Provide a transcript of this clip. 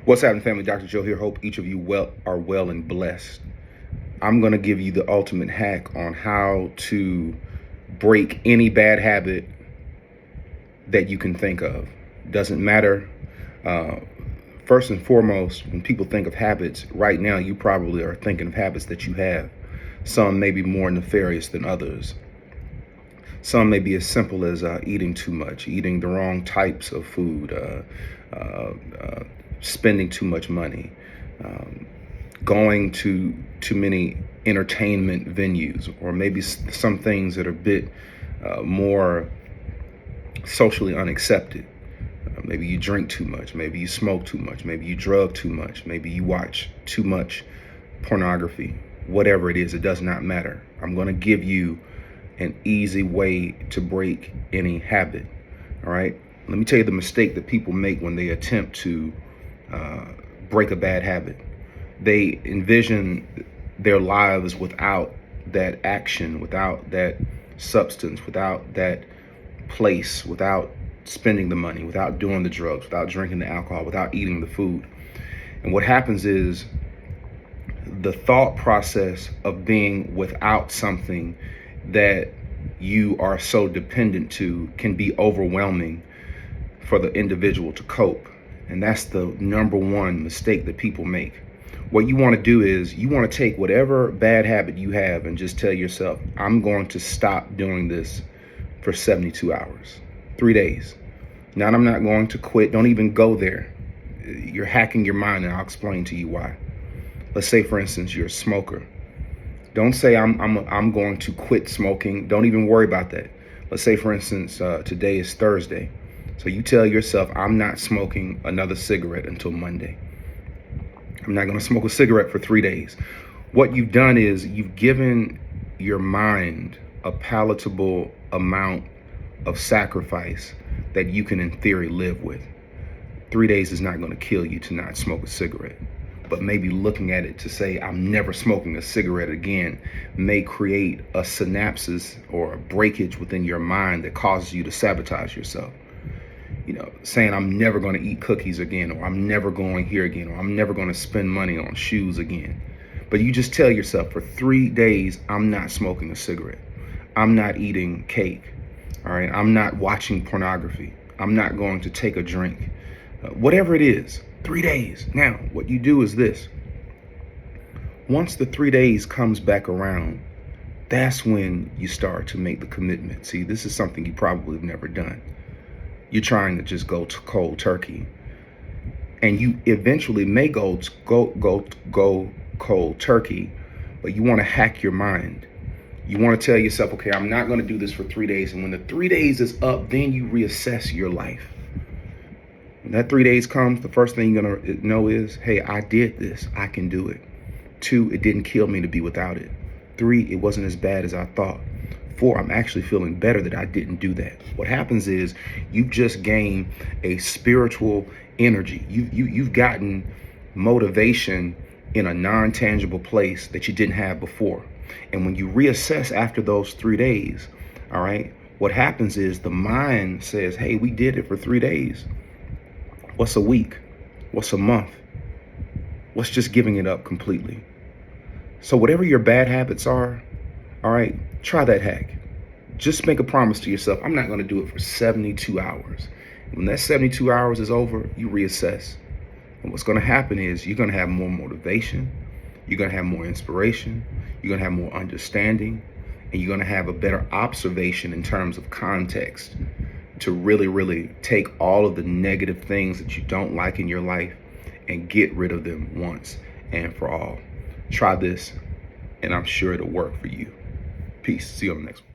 What's happening, family? Dr. Joe here. Hope each of you are well and blessed. I'm going to give you the ultimate hack on how to break any bad habit that you can think of. Doesn't matter. First and foremost, when people think of habits, right now you probably are thinking of habits that you have. Some may be more nefarious than others. Some may be as simple as eating too much, eating the wrong types of food, spending too much money, going to too many entertainment venues, or maybe some things that are a bit more socially unaccepted. Maybe you drink too much, maybe you smoke too much, maybe you drug too much, maybe you watch too much pornography. Whatever it is, it does not matter. I'm going to give you an easy way to break any habit. All right. Let me tell you the mistake that people make when they attempt to break a bad habit. They envision their lives without that action, without that substance, without that place, without spending the money, without doing the drugs, without drinking the alcohol, without eating the food. And what happens is the thought process of being without something that you are so dependent to can be overwhelming for the individual to cope. And that's the number one mistake that people make. What you want to do is you want to take whatever bad habit you have and just tell yourself, I'm going to stop doing this for 72 hours, 3 days. Now, I'm not going to quit. Don't even go there. You're hacking your mind, and I'll explain to you why. Let's say, for instance, you're a smoker. Don't say I'm going to quit smoking. Don't even worry about that. Let's say, for instance, today is Thursday. So you tell yourself, I'm not smoking another cigarette until Monday. I'm not going to smoke a cigarette for 3 days. What you've done is you've given your mind a palatable amount of sacrifice that you can, in theory, live with. 3 days is not going to kill you to not smoke a cigarette. But maybe looking at it to say, I'm never smoking a cigarette again, may create a synapses or a breakage within your mind that causes you to sabotage yourself. You know, saying I'm never going to eat cookies again, or I'm never going here again, or I'm never going to spend money on shoes again. But you just tell yourself for 3 days, I'm not smoking a cigarette. I'm not eating cake. All right. I'm not watching pornography. I'm not going to take a drink. Whatever it is, 3 days. Now, what you do is this. Once the 3 days comes back around, that's when you start to make the commitment. See, this is something you probably have never done. You're trying to just go to cold turkey, and you eventually may go cold turkey, but you want to hack your mind. You want to tell yourself, okay, I'm not going to do this for 3 days. And when the 3 days is up, then you reassess your life. When that 3 days comes, the first thing you're going to know is, hey, I did this. I can do it. 2, it didn't kill me to be without it. 3, it wasn't as bad as I thought. 4, I'm actually feeling better that I didn't do that. What happens is you've just gained a spiritual energy. You've gotten motivation in a non-tangible place that you didn't have before. And when you reassess after those 3 days, all right, what happens is the mind says, hey, we did it for 3 days. What's a week? What's a month? What's just giving it up completely? So whatever your bad habits are, all right, try that hack. Just make a promise to yourself, I'm not going to do it for 72 hours. When that 72 hours is over, you reassess. And what's going to happen is you're going to have more motivation. You're going to have more inspiration. You're going to have more understanding. And you're going to have a better observation in terms of context to really, really take all of the negative things that you don't like in your life and get rid of them once and for all. Try this, and I'm sure it'll work for you. Peace. See you on the next one.